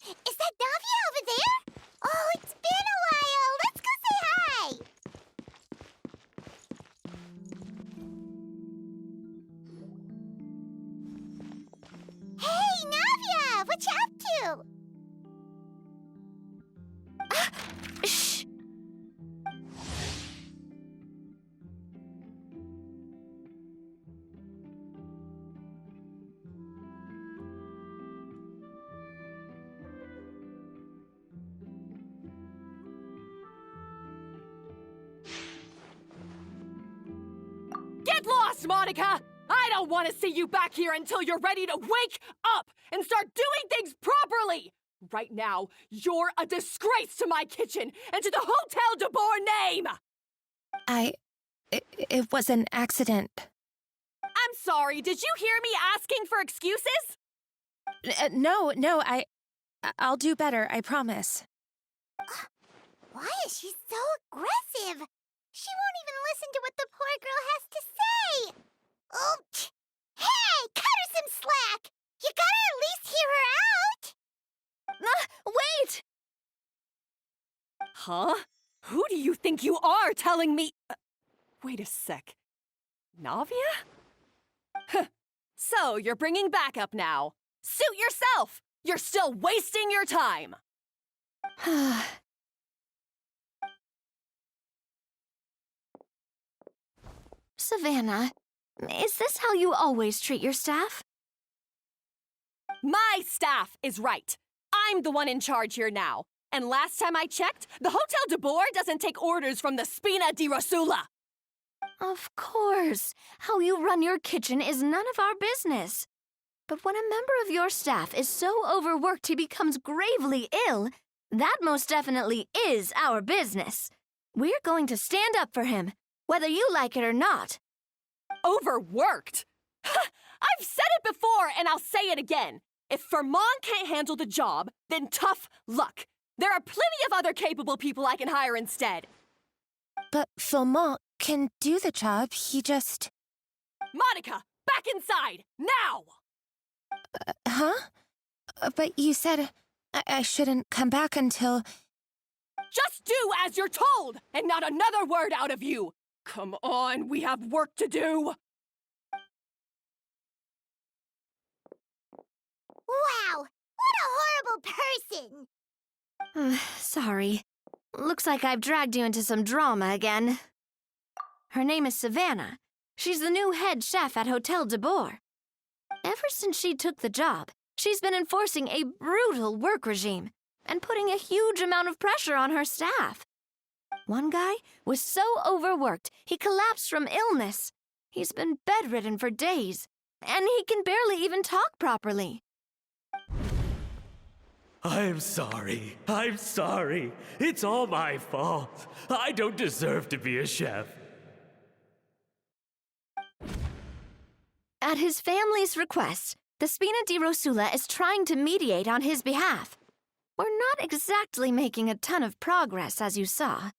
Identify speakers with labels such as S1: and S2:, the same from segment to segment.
S1: Is that Navia over there? Oh, it's been a while. Let's go say hi. Hey, Navia! What you up to? Shh!
S2: Get lost, Monica! I don't want to see you back here until you're ready to wake up and start doing things properly! Right now, you're a disgrace to my kitchen and to the Hotel de Boer name!
S3: It was an accident.
S2: I'm sorry, did you hear me asking for excuses?
S3: No, I'll do better, I promise.
S1: Why is she so aggressive? She won't even listen to what the poor girl has to say. Oh, hey, cut her some slack. You gotta at least hear her out.
S3: Wait!
S2: Huh? Who do you think you are telling me? Wait a sec. Navia? So, you're bringing backup now. Suit yourself! You're still wasting your time!
S1: Savannah, is this how you always treat your staff?
S2: My staff is right. I'm the one in charge here now. And last time I checked, the Hotel de Boer doesn't take orders from the Spina di Rosula.
S1: Of course. How you run your kitchen is none of our business. But when a member of your staff is so overworked he becomes gravely ill, that most definitely is our business. We're going to stand up for him, whether you like it or not.
S2: Overworked? I've said it before and I'll say it again. If Fermon can't handle the job, then tough luck. There are plenty of other capable people I can hire instead.
S3: But Philmont can do the job, he just...
S2: Monica, back inside, now!
S3: Huh? But you said I shouldn't come back until...
S2: Just do as you're told, and not another word out of you! Come on, we have work to do!
S1: Wow! What a horrible person! Sorry. Looks like I've dragged you into some drama again. Her name is Savannah. She's the new head chef at Hotel de Boer. Ever since she took the job, she's been enforcing a brutal work regime and putting a huge amount of pressure on her staff. One guy was so overworked, he collapsed from illness. He's been bedridden for days, and he can barely even talk properly.
S4: I'm sorry. I'm sorry. It's all my fault. I don't deserve to be a chef.
S1: At his family's request, the Spina di Rosula is trying to mediate on his behalf. We're not exactly making a ton of progress, as you saw.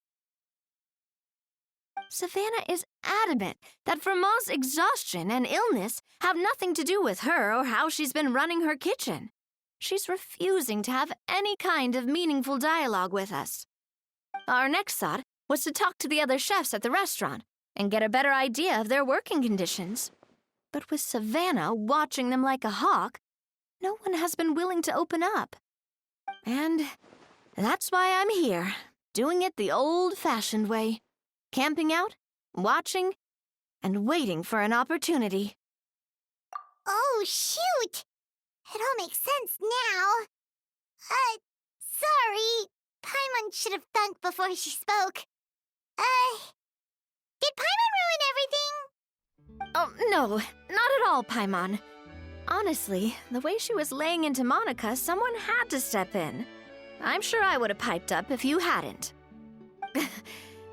S1: Savannah is adamant that Fermont's exhaustion and illness have nothing to do with her or how she's been running her kitchen. She's refusing to have any kind of meaningful dialogue with us. Our next thought was to talk to the other chefs at the restaurant and get a better idea of their working conditions. But with Savannah watching them like a hawk, no one has been willing to open up. And that's why I'm here, doing it the old-fashioned way. Camping out, watching, and waiting for an opportunity. Oh, shoot! It all makes sense now. Sorry. Paimon
S5: should have thunk before she spoke. Did Paimon ruin everything?
S1: Oh, no, not at all, Paimon. Honestly, the way she was laying into Monica, someone had to step in. I'm sure I would have piped up if you hadn't.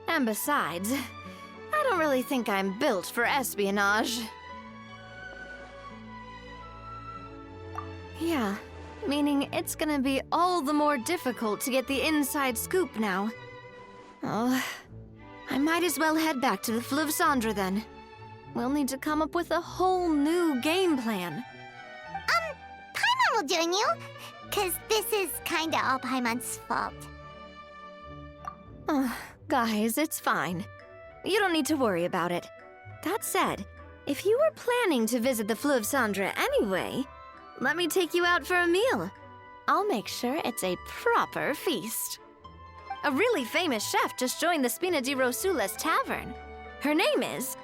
S1: And besides, I don't really think I'm built for espionage. Yeah, meaning it's gonna be all the more difficult to get the inside scoop now. Oh, I might as well head back to the Fleuve Cendre then. We'll need to come up with a whole new game plan.
S5: Paimon will join you, 'cause this is kinda all Paimon's fault.
S1: Guys, it's fine. You don't need to worry about it. That said, if you were planning to visit the Fleuve Cendre anyway, let me take you out for a meal. I'll make sure it's a proper feast. A really famous chef just joined the Spina di Rosula's tavern. Her name is...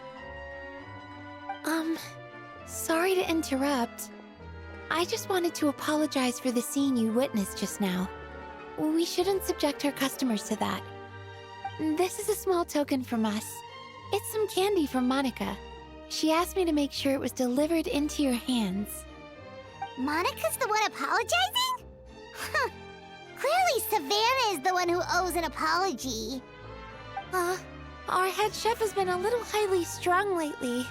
S3: Sorry to interrupt. I just wanted to apologize for the scene you witnessed just now. We shouldn't subject our customers to that. This is a small token from us. It's some candy from Monica. She asked me to make sure it was delivered into your hands.
S5: Monica's the one apologizing? Huh. Clearly Savannah is the one who owes an apology.
S3: Our head chef has been a little highly strung lately.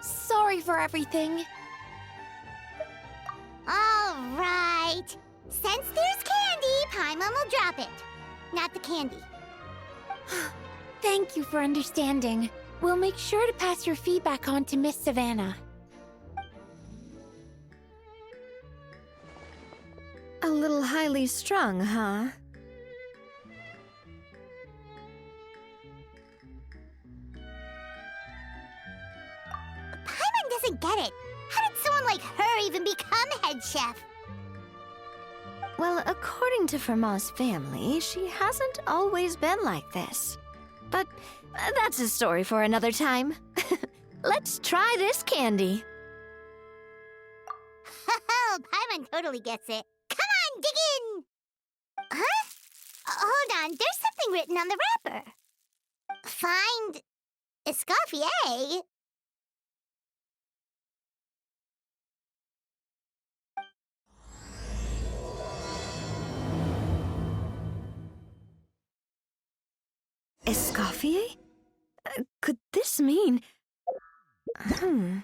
S3: Sorry for everything.
S5: All right. Since there's candy, Paimon will drop it. Not the candy.
S3: Thank you for understanding. We'll make sure to pass your feedback on to Miss Savannah.
S1: A little highly strung, huh?
S5: Paimon doesn't get it. How did someone like her even become head chef?
S1: Well, according to Fermat's family, she hasn't always been like this. But that's a story for another time. Let's try this candy.
S5: Oh, Paimon totally gets it. Come on, dig in! Huh? Hold on, there's something written on the wrapper. Find... Escoffier?
S1: Escoffier? Could this mean...
S5: Huh?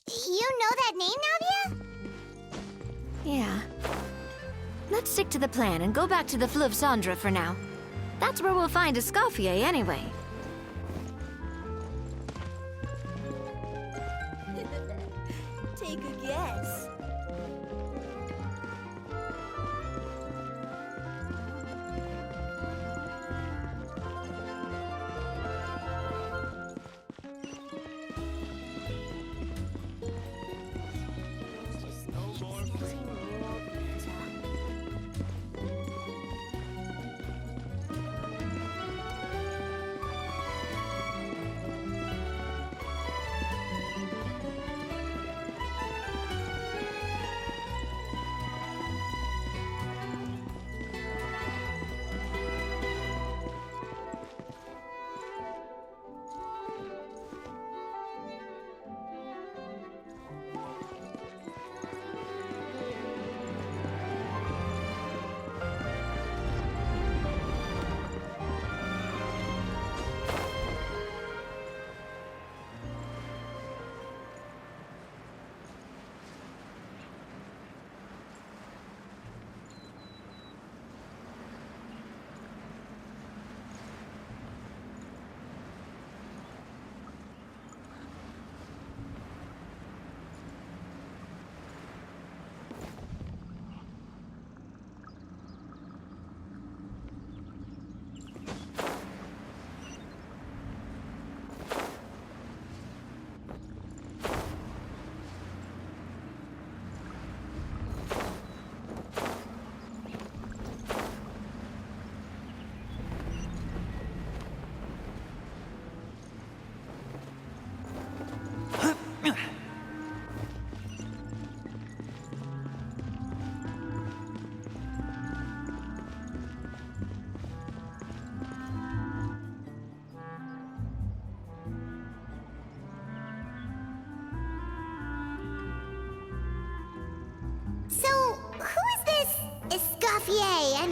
S5: You know that name, Navia?
S1: Yeah. Let's stick to the plan and go back to the Fleuve Cendre for now. That's where we'll find Escoffier anyway.
S6: Take a guess.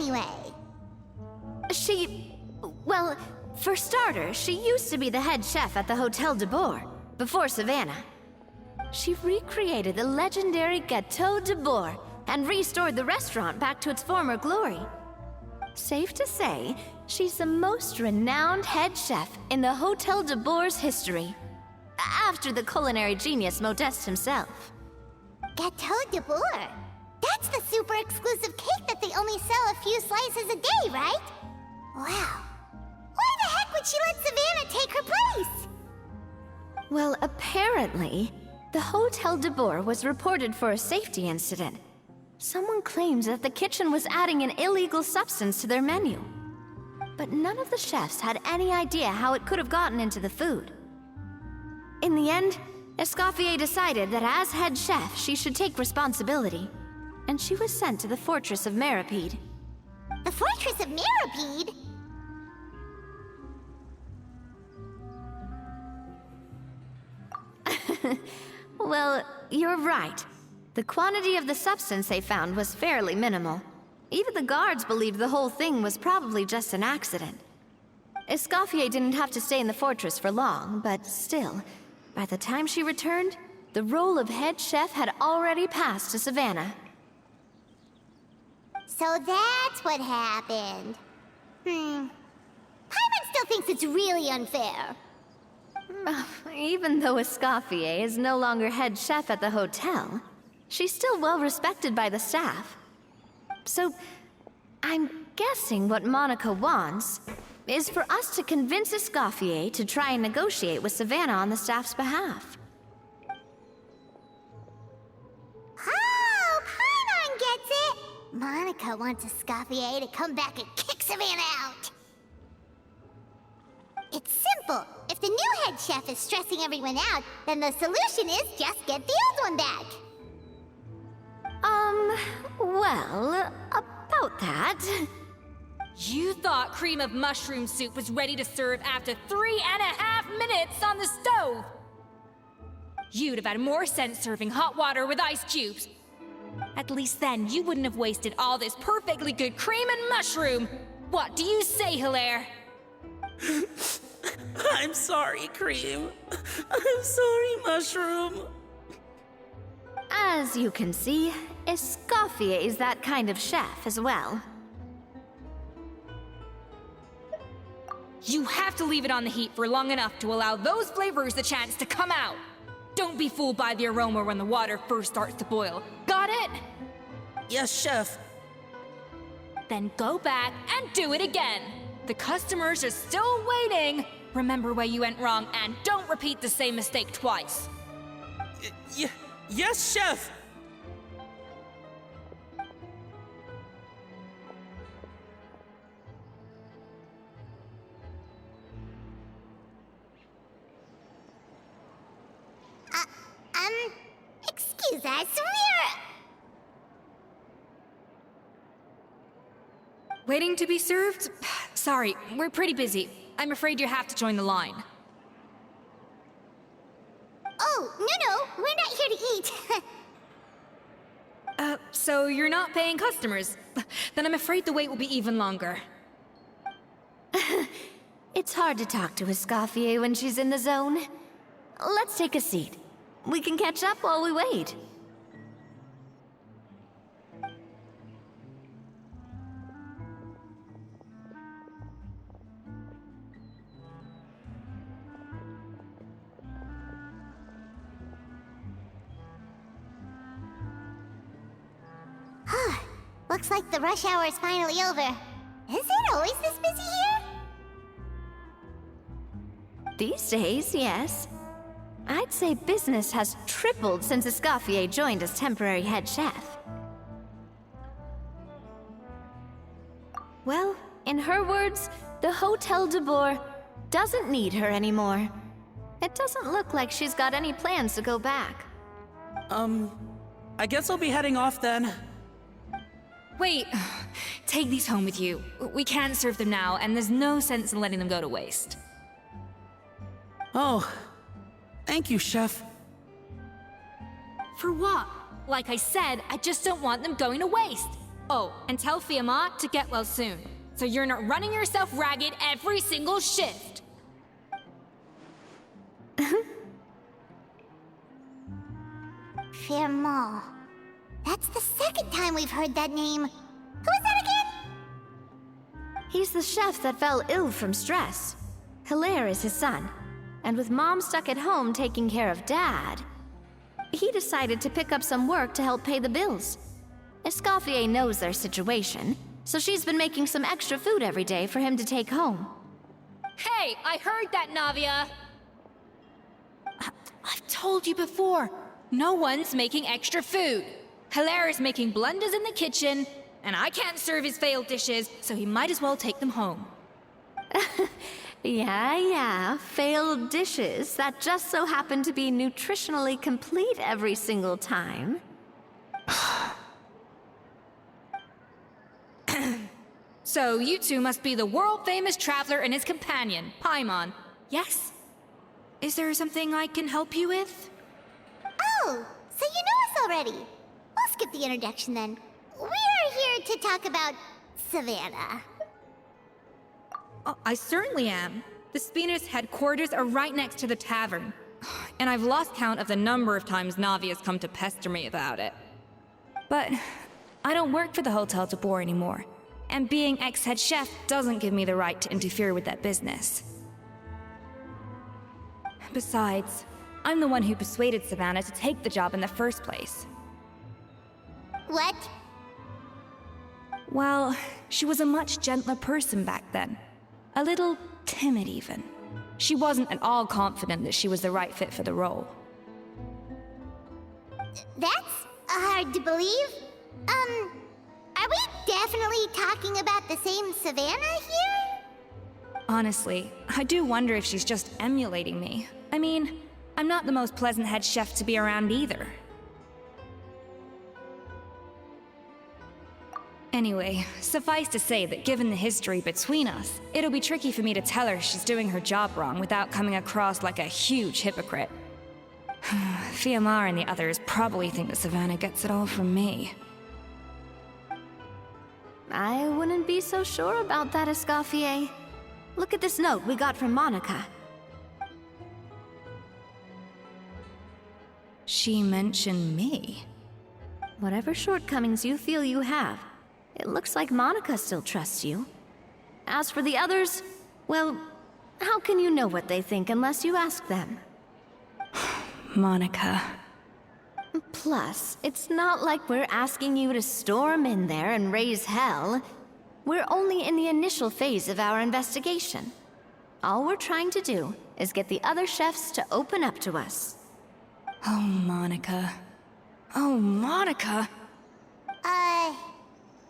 S5: anyway?
S1: Well, for starters, she used to be the head chef at the Hotel de Boer, before Savannah. She recreated the legendary Gâteau de Boer and restored the restaurant back to its former glory. Safe to say, she's the most renowned head chef in the Hotel de Boer's history, after the culinary genius Modeste himself.
S5: Gâteau de Boer? That's the super exclusive cake that they only sell a few slices a day, right? Wow. Why the heck would she let Savannah take her place?
S1: Well, apparently, the Hotel de Boer was reported for a safety incident. Someone claims that the kitchen was adding an illegal substance to their menu. But none of the chefs had any idea how it could have gotten into the food. In the end, Escoffier decided that as head chef, she should take responsibility. And she was sent to the Fortress of Meripede.
S5: The Fortress of Meripede?
S1: Well, you're right. The quantity of the substance they found was fairly minimal. Even the guards believed the whole thing was probably just an accident. Escoffier didn't have to stay in the fortress for long, but still, by the time she returned, the role of head chef had already passed to Savannah.
S5: So that's what happened. Paimon still thinks it's really unfair.
S1: Even though Escoffier is no longer head chef at the hotel, she's still well respected by the staff. So, I'm guessing what Monica wants is for us to convince Escoffier to try and negotiate with Savannah on the staff's behalf.
S5: Oh, Paimon gets it! Monica wants Escoffier to come back and kick Savannah out. It's simple. If the new head chef is stressing everyone out, then the solution is just get the old one back.
S1: Well, about that...
S7: You thought cream of mushroom soup was ready to serve after 3.5 minutes on the stove! You'd have had more sense serving hot water with ice cubes. At least then, you wouldn't have wasted all this perfectly good cream and mushroom! What do you say, Hilaire?
S8: I'm sorry, Cream. I'm sorry, Mushroom.
S1: As you can see, Escoffier is that kind of chef as well.
S7: You have to leave it on the heat for long enough to allow those flavors the chance to come out. Don't be fooled by the aroma when the water first starts to boil. Got it?
S8: Yes, Chef.
S7: Then go back and do it again. The customers are still waiting. Remember where you went wrong and don't repeat the same mistake twice.
S8: Yes, Chef.
S5: Excuse us,
S7: Waiting to be served? Sorry, we're pretty busy. I'm afraid you have to join the line.
S5: Oh, no, we're not here to eat.
S7: So you're not paying customers? Then I'm afraid the wait will be even longer.
S1: It's hard to talk to Escoffier when she's in the zone. Let's take a seat. We can catch up while we wait.
S5: Looks like the rush hour is finally over. Is it always this busy here?
S1: These days, yes. I'd say business has tripled since Escoffier joined as temporary head chef. Well, in her words, the Hotel de Boer doesn't need her anymore. It doesn't look like she's got any plans to go back.
S8: I guess I'll be heading off then.
S7: Wait, take these home with you. We can't serve them now, and there's no sense in letting them go to waste.
S8: Oh, thank you, Chef.
S7: For what? Like I said, I just don't want them going to waste. Oh, and tell Fiamma to get well soon, so you're not running yourself ragged every single shift.
S5: Fiamma. That's the second time we've heard that name. Who is that again?
S1: He's the chef that fell ill from stress. Hilaire is his son. And with Mom stuck at home taking care of Dad, he decided to pick up some work to help pay the bills. Escoffier knows their situation, so she's been making some extra food every day for him to take home.
S7: Hey, I heard that, Navia! I've told you before, no one's making extra food. Hilaire is making blunders in the kitchen, and I can't serve his failed dishes, so he might as well take them home.
S1: Yeah, failed dishes that just so happen to be nutritionally complete every single time.
S7: So you two must be the world-famous traveler and his companion, Paimon. Yes? Is there something I can help you with?
S5: Oh, so you know us already. We'll skip the introduction then. We're here to talk about Savannah.
S7: Oh, I certainly am. The Spina's headquarters are right next to the tavern. And I've lost count of the number of times Navia's come to pester me about it. But I don't work for the Hotel de Boer anymore. And being ex-head chef doesn't give me the right to interfere with that business. Besides, I'm the one who persuaded Savannah to take the job in the first place.
S5: What?
S7: Well, she was a much gentler person back then. A little timid, even. She wasn't at all confident that she was the right fit for the role.
S5: That's hard to believe. Are we definitely talking about the same Savannah here?
S7: Honestly, I do wonder if she's just emulating me. I mean, I'm not the most pleasant head chef to be around either. Anyway, suffice to say that given the history between us, it'll be tricky for me to tell her she's doing her job wrong without coming across like a huge hypocrite. Fiamma and the others probably think that Savannah gets it all from me.
S1: I wouldn't be so sure about that, Escoffier. Look at this note we got from Monica.
S7: She mentioned me.
S1: Whatever shortcomings you feel you have, it looks like Monica still trusts you. As for the others, well, how can you know what they think unless you ask them?
S7: Monica.
S1: Plus, it's not like we're asking you to storm in there and raise hell. We're only in the initial phase of our investigation. All we're trying to do is get the other chefs to open up to us.
S7: Oh, Monica. Oh, Monica!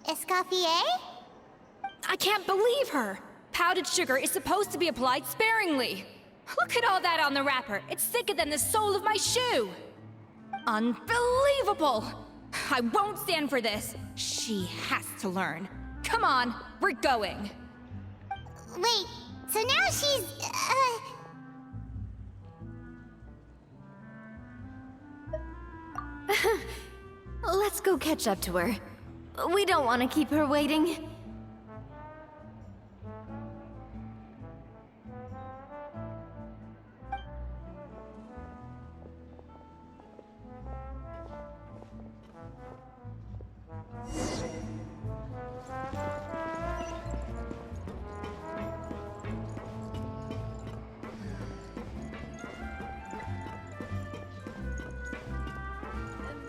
S5: Escoffier?
S7: I can't believe her! Powdered sugar is supposed to be applied sparingly. Look at all that on the wrapper. It's thicker than the sole of my shoe. Unbelievable! I won't stand for this. She has to learn. Come on, we're going.
S5: Wait, so now she's,
S1: Let's go catch up to her. We don't want to keep her waiting.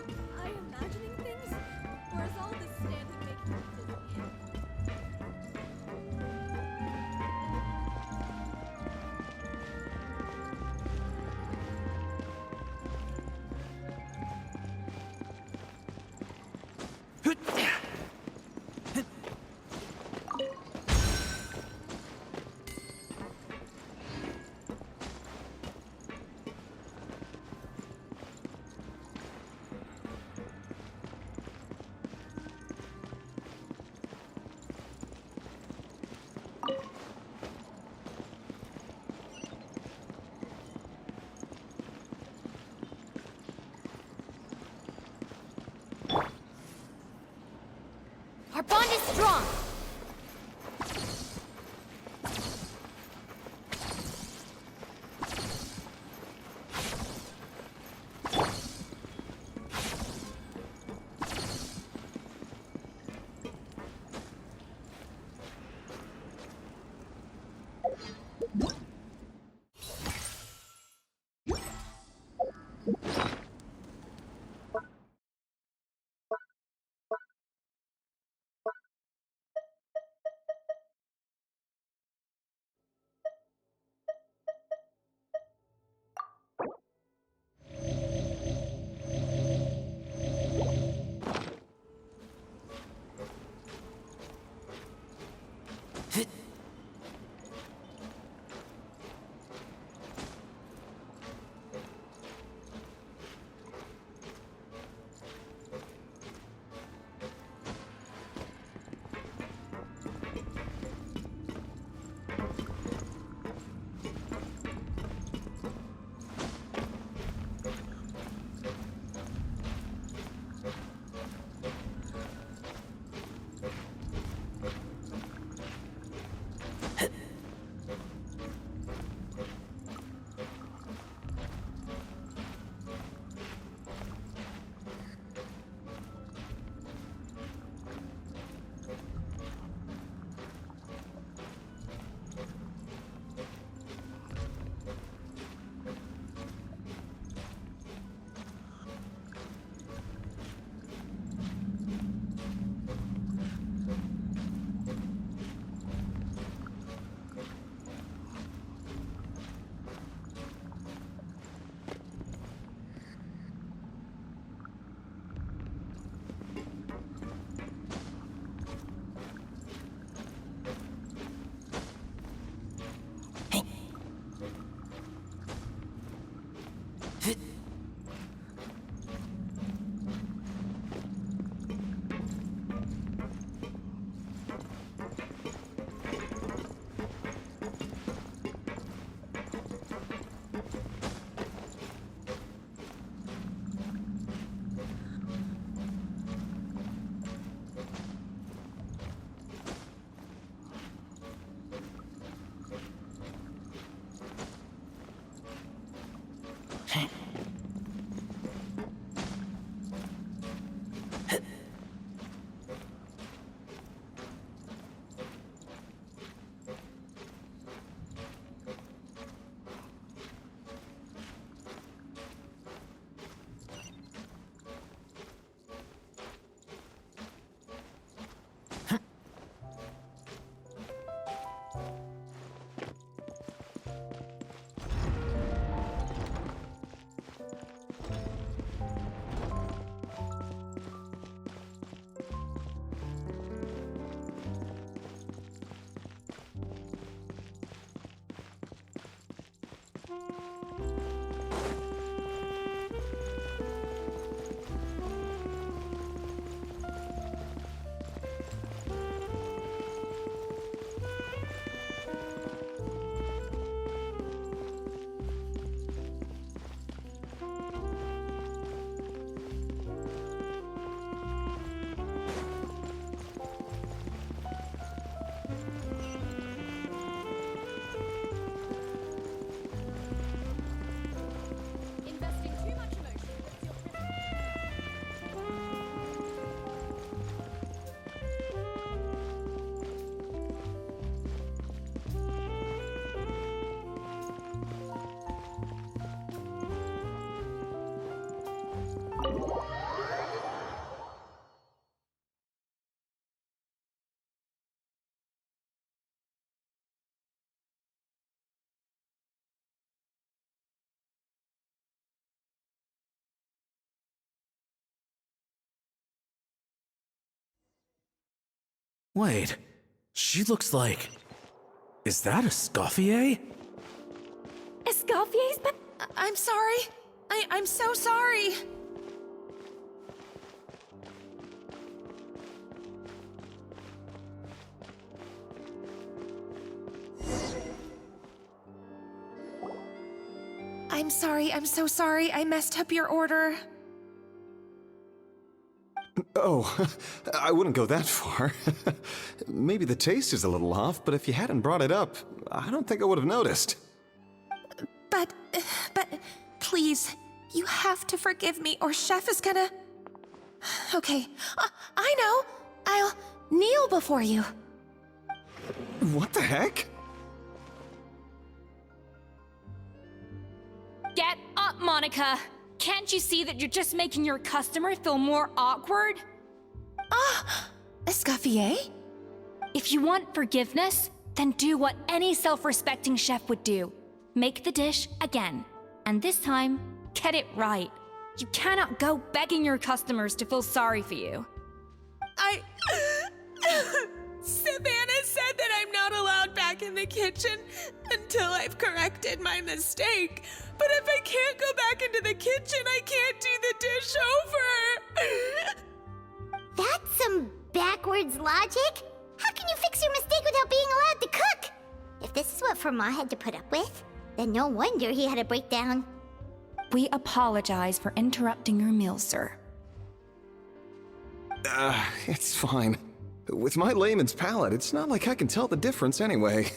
S6: Am I imagining things? Or is all this standing making me dizzy?
S1: bond is strong.
S4: Wait, she looks like... Is that Escoffier?
S8: Escoffier's back. I'm sorry. I'm so sorry. I'm sorry. I'm so sorry. I messed up your order.
S9: Oh, I wouldn't go that far. Maybe the taste is a little off, but if you hadn't brought it up, I don't think I would have noticed.
S10: But, please, you have to forgive me or Chef is gonna... Okay, I know. I'll kneel before you.
S9: What the heck?
S7: Get up, Monica! Can't you see that you're just making your customer feel more awkward?
S10: Escoffier?
S7: If you want forgiveness, then do what any self-respecting chef would do. Make the dish again. And this time, get it right. You cannot go begging your customers to feel sorry for you.
S8: Savannah said that I'm not allowed back in the kitchen until I've corrected my mistake. But if I can't go back into the kitchen, I can't do the dish over.
S5: That's some backwards logic. How can you fix your mistake without being allowed to cook? If this is what Fermat had to put up with, then no wonder he had a breakdown.
S7: We apologize for interrupting your meal, sir.
S9: It's fine. With my layman's palate, it's not like I can tell the difference anyway.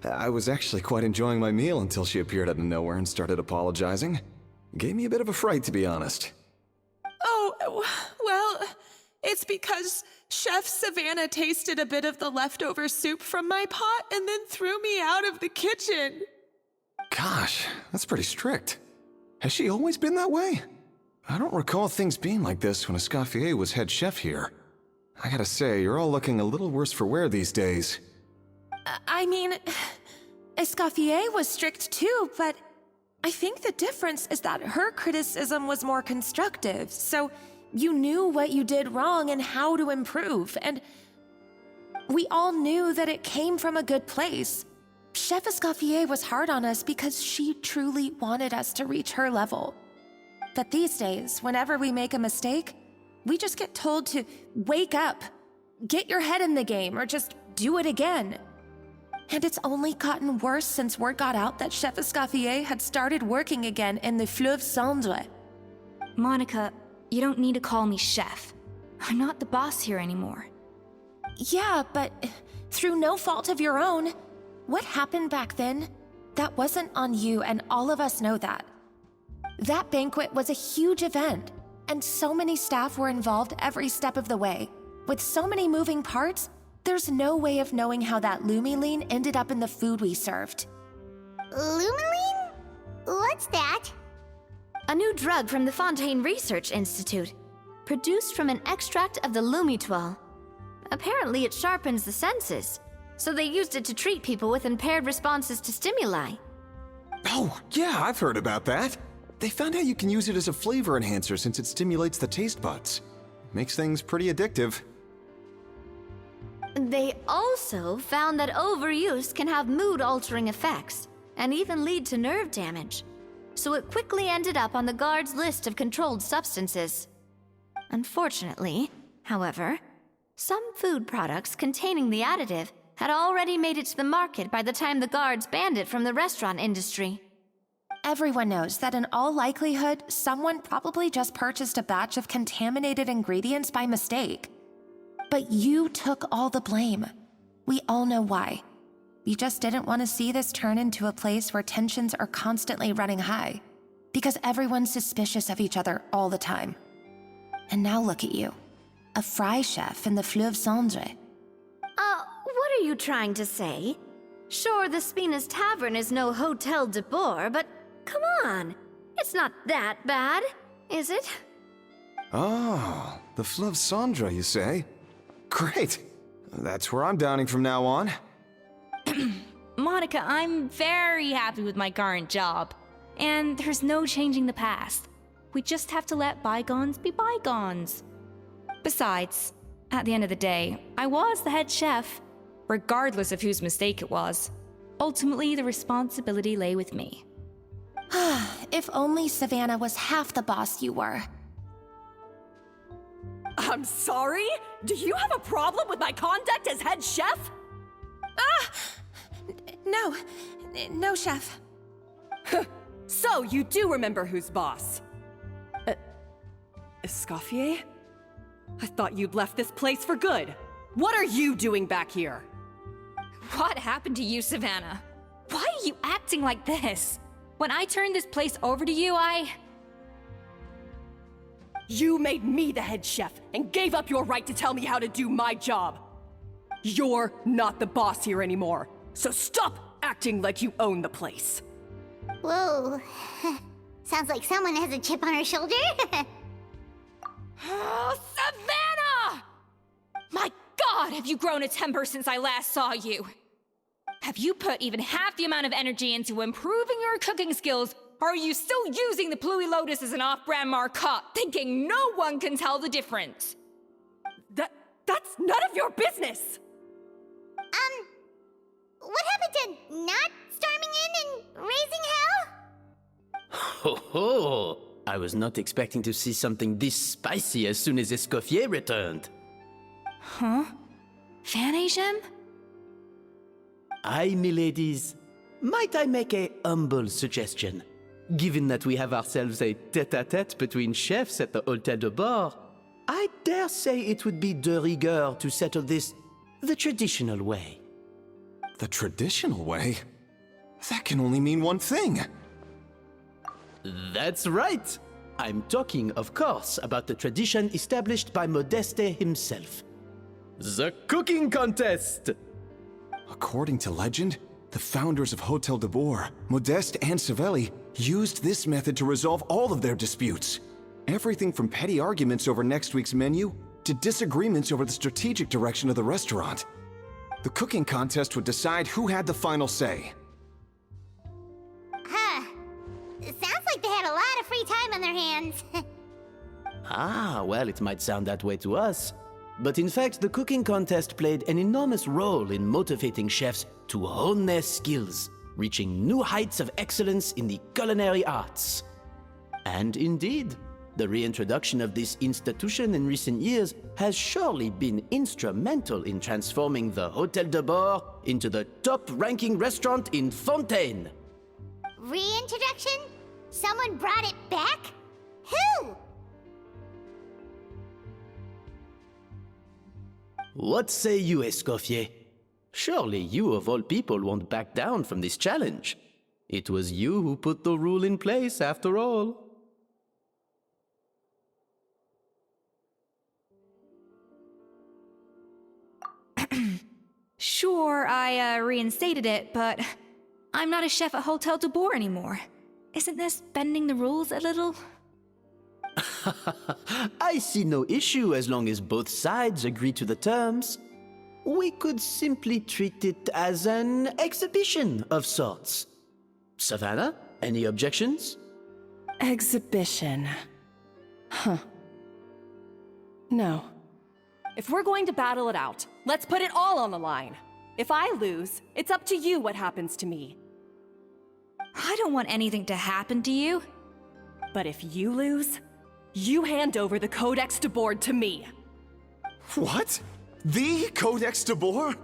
S9: I was actually quite enjoying my meal until she appeared out of nowhere and started apologizing. Gave me a bit of a fright, to be honest.
S8: Oh, well, it's because Chef Savannah tasted a bit of the leftover soup from my pot and then threw me out of the kitchen.
S9: Gosh, that's pretty strict. Has she always been that way? I don't recall things being like this when Escoffier was head chef here. I gotta say, you're all looking a little worse for wear these days.
S10: I mean, Escoffier was strict too, but I think the difference is that her criticism was more constructive, so you knew what you did wrong and how to improve, and we all knew that it came from a good place. Chef Escoffier was hard on us because she truly wanted us to reach her level. But these days, whenever we make a mistake, we just get told to wake up, get your head in the game, or just do it again. And it's only gotten worse since word got out that Chef Escoffier had started working again in the Fleuve Cendre.
S7: Monica, you don't need to call me chef. I'm not the boss here anymore.
S10: Yeah, but through no fault of your own, what happened back then, that wasn't on you, and all of us know that. That banquet was a huge event, and so many staff were involved every step of the way. With so many moving parts, there's no way of knowing how that Lumiline ended up in the food we served.
S5: Lumiline? What's that?
S1: A new drug from the Fontaine Research Institute, produced from an extract of the Lumitoile. Apparently it sharpens the senses, so they used it to treat people with impaired responses to stimuli.
S9: Oh, yeah, I've heard about that. They found out you can use it as a flavor enhancer since it stimulates the taste buds. Makes things pretty addictive.
S1: They also found that overuse can have mood-altering effects, and even lead to nerve damage. So it quickly ended up on the guards' list of controlled substances. Unfortunately, however, some food products containing the additive had already made it to the market by the time the guards banned it from the restaurant industry.
S10: Everyone knows that in all likelihood, someone probably just purchased a batch of contaminated ingredients by mistake. But you took all the blame. We all know why. You just didn't want to see this turn into a place where tensions are constantly running high, because everyone's suspicious of each other all the time. And now look at you, a fry chef in the Fleuve Cendre.
S1: What are you trying to say? Sure, the Spina's Tavern is no Hotel de Boer, but come on, it's not that bad, is it?
S9: Oh, the Fleuve Cendre, you say? Great. That's where I'm dining from now on.
S7: Monica, I'm very happy with my current job. And there's no changing the past. We just have to let bygones be bygones. Besides, at the end of the day, I was the head chef, regardless of whose mistake it was. Ultimately, the responsibility lay with me.
S10: If only Savannah was half the boss you were.
S2: I'm sorry? Do you have a problem with my conduct as head chef?
S10: No, chef.
S2: So you do remember who's boss? Escoffier? I thought you'd left this place for good. What are you doing back here?
S7: What happened to you, Savannah? Why are you acting like this? When I turned this place over to you,
S2: You made me the head chef and gave up your right to tell me how to do my job. You're not the boss here anymore, so stop acting like you own the place.
S5: Whoa. Sounds like someone has a chip on her shoulder.
S7: Oh, Savannah! My God, have you grown a temper since I last saw you? Have you put even half the amount of energy into improving your cooking skills, or are you still using the Pluie Lotus as an off-brand marcotte, thinking no one can tell the difference?
S2: That's none of your business!
S5: What happened to not storming in and raising hell?
S11: Ho ho! I was not expecting to see something this spicy as soon as Escoffier returned.
S7: Huh? Fan-Asian?
S11: Aye, miladies. Might I make a humble suggestion? Given that we have ourselves a tête-à-tête between chefs at the Hôtel de Bord, I dare say it would be de rigueur to settle this the traditional way.
S9: The traditional way? That can only mean one thing.
S11: That's right! I'm talking, of course, about the tradition established by Modeste himself. The cooking contest!
S9: According to legend, the founders of Hôtel de Bord, Modeste and Savelli, used this method to resolve all of their disputes. Everything from petty arguments over next week's menu to disagreements over the strategic direction of the restaurant. The cooking contest would decide who had the final say.
S5: It sounds like they had a lot of free time on their hands.
S11: Ah, well, it might sound that way to us. But in fact, the cooking contest played an enormous role in motivating chefs to hone their skills, reaching new heights of excellence in the culinary arts. And indeed, the reintroduction of this institution in recent years has surely been instrumental in transforming the Hôtel de Bord into the top-ranking restaurant in Fontaine.
S5: Reintroduction? Someone brought it back? Who?
S11: What say you, Escoffier? Surely you of all people won't back down from this challenge. It was you who put the rule in place, after all.
S7: Sure, I reinstated it, but I'm not a chef at Hôtel de Bord anymore. Isn't this bending the rules a little?
S11: I see no issue as long as both sides agree to the terms. We could simply treat it as an exhibition of sorts. Savannah, any objections?
S2: Exhibition. Huh. No. If we're going to battle it out, let's put it all on the line. If I lose, it's up to you what happens to me.
S7: I don't want anything to happen to you.
S2: But if you lose, you hand over the Codex de Bord to me.
S9: What? The Codex de Bord?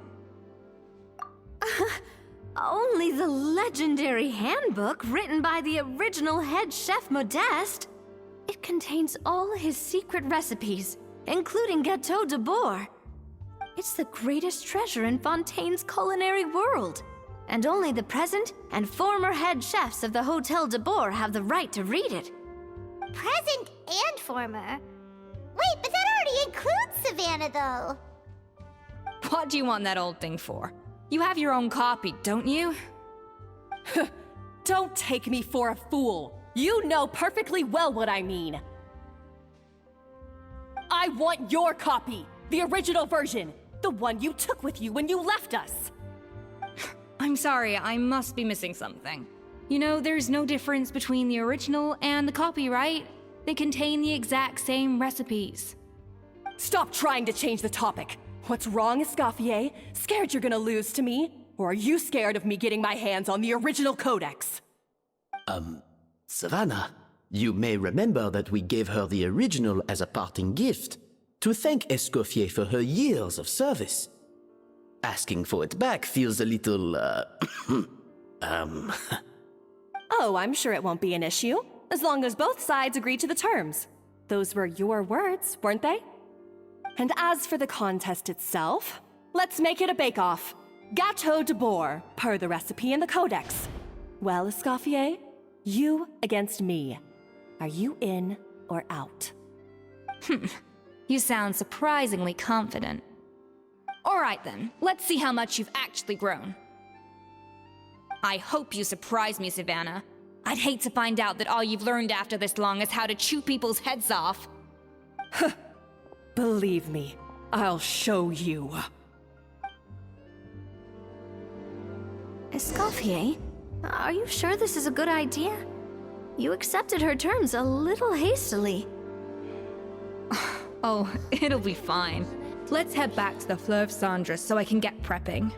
S1: Only the legendary handbook written by the original head chef Modeste. It contains all his secret recipes, including Gâteau de Bord. It's the greatest treasure in Fontaine's culinary world, and only the present and former head chefs of the Hôtel de Bord have the right to read it.
S5: Present and former? Wait, but that already includes Savannah, though.
S7: What do you want that old thing for? You have your own copy, don't you?
S2: Don't take me for a fool. You know perfectly well what I mean. I want your copy, the original version, the one you took with you when you left us.
S7: I'm sorry, I must be missing something. You know, there's no difference between the original and the copy, right? They contain the exact same recipes.
S2: Stop trying to change the topic. What's wrong, Escoffier? Scared you're gonna lose to me? Or are you scared of me getting my hands on the original codex?
S11: Savannah, you may remember that we gave her the original as a parting gift, to thank Escoffier for her years of service. Asking for it back feels a little,
S2: Oh, I'm sure it won't be an issue, as long as both sides agree to the terms. Those were your words, weren't they? And as for the contest itself, let's make it a bake-off. Gâteau de boar, per the recipe in the codex. Well, Escoffier, you against me. Are you in or out?
S7: You sound surprisingly confident. All right then, let's see how much you've actually grown. I hope you surprise me, Savannah. I'd hate to find out that all you've learned after this long is how to chew people's heads off.
S2: Believe me, I'll show you.
S1: Escoffier, are you sure this is a good idea? You accepted her terms a little hastily.
S7: Oh, it'll be fine. Let's head back to the Fleuve Cendre so I can get prepping.